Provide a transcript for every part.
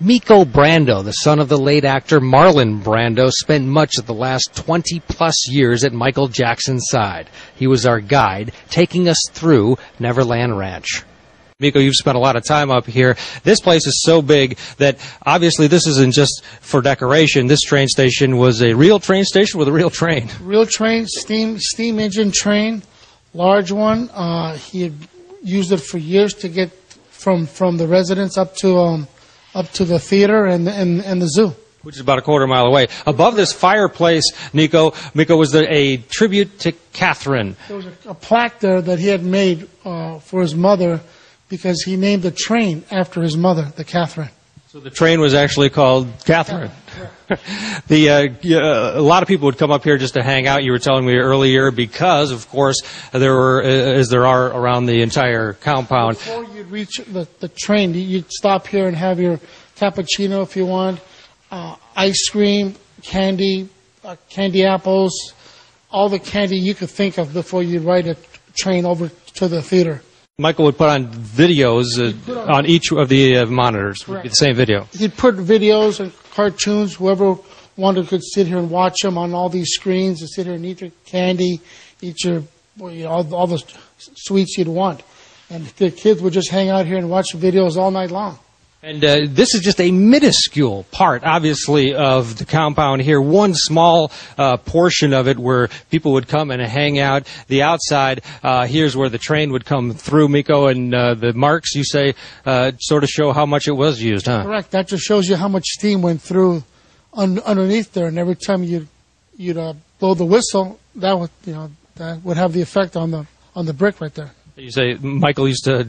Miko Brando, the son of the late actor Marlon Brando, spent much of the last 20-plus years at Michael Jackson's side. He was our guide, taking us through Neverland Ranch. Miko, you've spent a lot of time up here. This place is so big that obviously this isn't just for decoration. This train station was a real train station with a real train. Real train, steam engine train, large one. He had used it for years to get from the residence up to the theater and the zoo. Which is about a quarter mile away. Above this fireplace, Miko, was there a tribute to Catherine? There was a plaque there that he had made for his mother because he named the train after his mother, the Catherine. So the train was actually called Catherine. A lot of people would come up here just to hang out, you were telling me earlier, because, of course, there were, as there are around the entire compound. Before you'd reach the train, you'd stop here and have your cappuccino if you want, ice cream, candy apples, all the candy you could think of before you'd ride a train over to the theater. Michael would put on videos on each of the monitors. Would be the same video. He'd put videos and cartoons. Whoever wanted could sit here and watch them on all these screens and sit here and eat your candy, eat your all the sweets you'd want. And the kids would just hang out here and watch videos all night long. And this is just a minuscule part, obviously, of the compound here. One small portion of it where people would come and hang out. The outside, here's where the train would come through, Miko, and the marks, you say, sort of show how much it was used, huh? Correct. That just shows you how much steam went through underneath there. And every time you'd blow the whistle, that would have the effect on the brick right there. You say Michael used to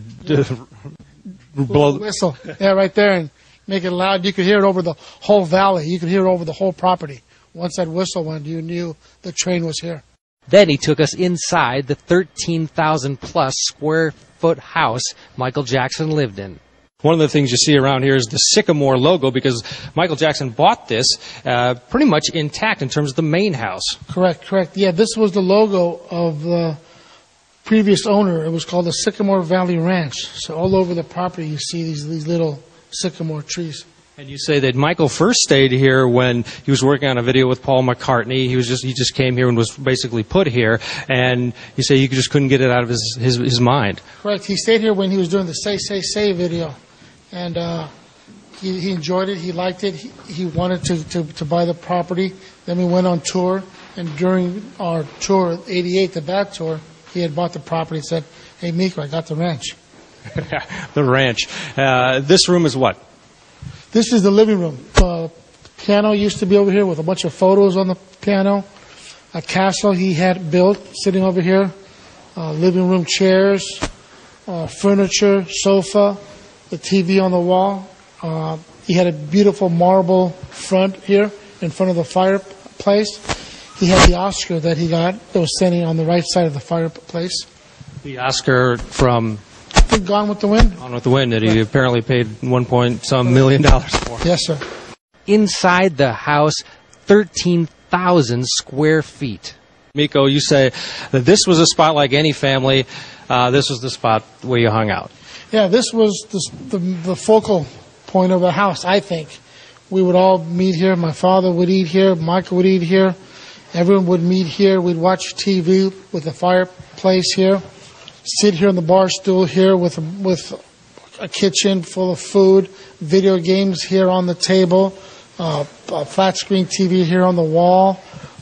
blow the whistle. Yeah, right there, and make it loud. You could hear it over the whole valley. You could hear it over the whole property. Once that whistle went, you knew the train was here. Then he took us inside the 13,000-plus square foot house Michael Jackson lived in. One of the things you see around here is the Sycamore logo, because Michael Jackson bought this pretty much intact in terms of the main house. Correct. Yeah, this was the logo of the previous owner. It was called the Sycamore Valley Ranch. So all over the property you see these little sycamore trees. And you say that Michael first stayed here when he was working on a video with Paul McCartney. He just came here and was basically put here, and you say you just couldn't get it out of his mind. Correct. He stayed here when he was doing the Say Say Say video, and he enjoyed it. He liked it. He wanted to buy the property. Then we went on tour, and during our tour, '88, the back tour, he had bought the property and said, "Hey, Miko, I got the ranch." The ranch. This room is what? This is the living room. Piano used to be over here with a bunch of photos on the piano. A castle he had built sitting over here. Living room chairs, furniture, sofa, the TV on the wall. He had a beautiful marble front here in front of the fireplace. He had the Oscar that he got that was standing on the right side of the fireplace. The Oscar from Gone with the Wind? Gone with the Wind, that he apparently paid $1 million for. Yes, sir. Inside the house, 13,000 square feet. Miko, you say that this was a spot like any family. This was the spot where you hung out. Yeah, this was the focal point of the house, I think. We would all meet here. My father would eat here. Michael would eat here. Everyone would meet here. We'd watch TV with the fireplace here. Sit here on the bar stool here with a kitchen full of food. Video games here on the table. A flat screen TV here on the wall.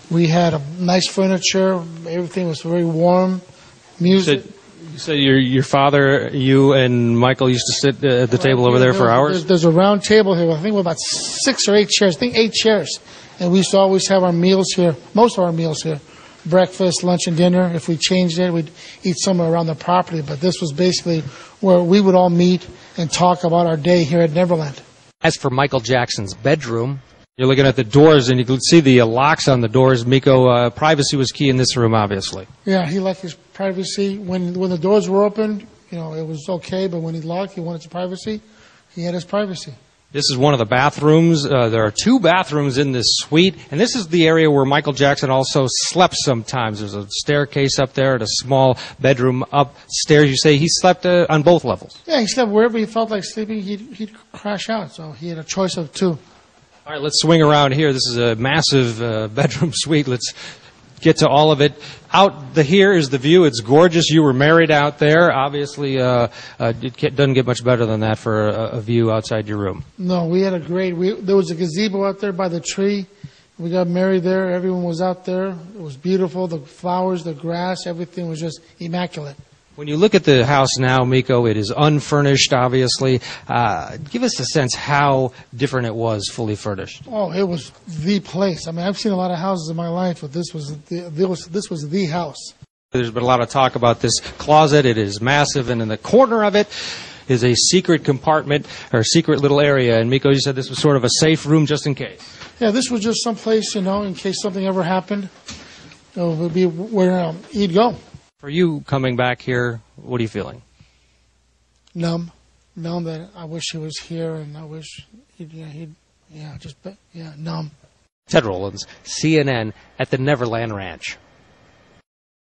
We had a nice furniture. Everything was very warm. Music. You said your father, you, and Michael used to sit at the table over there for hours? There's a round table here. I think with about 6 or 8 chairs. I think 8 chairs. And we used to always have our meals here, most of our meals here. Breakfast, lunch, and dinner. If we changed it, we'd eat somewhere around the property. But this was basically where we would all meet and talk about our day here at Neverland. As for Michael Jackson's bedroom, you're looking at the doors, and you can see the locks on the doors. Miko, privacy was key in this room, obviously. Yeah, he liked his privacy. When the doors were open, it was okay. But when he locked, he wanted his privacy. He had his privacy. This is one of the bathrooms. There are 2 bathrooms in this suite, and this is the area where Michael Jackson also slept sometimes. There's a staircase up there and a small bedroom upstairs. You say he slept on both levels? Yeah, he slept wherever he felt like sleeping, he'd crash out. So he had a choice of 2. All right, let's swing around here. This is a massive bedroom suite. Let's get to all of it. Here is the view. It's gorgeous. You were married out there. Obviously, it doesn't get much better than that for a view outside your room. No, we had a great... there was a gazebo out there by the tree. We got married there. Everyone was out there. It was beautiful. The flowers, the grass, everything was just immaculate. When you look at the house now, Miko, it is unfurnished, obviously. Give us a sense how different it was fully furnished. Oh, it was the place. I mean, I've seen a lot of houses in my life, but this was the house. There's been a lot of talk about this closet. It is massive, and in the corner of it is a secret compartment or secret little area. And Miko, you said this was sort of a safe room just in case. Yeah, this was just some place, in case something ever happened. It would be where he'd go. For you coming back here, what are you feeling? Numb that I wish he was here, and I wish numb. Ted Rollins, CNN at the Neverland Ranch.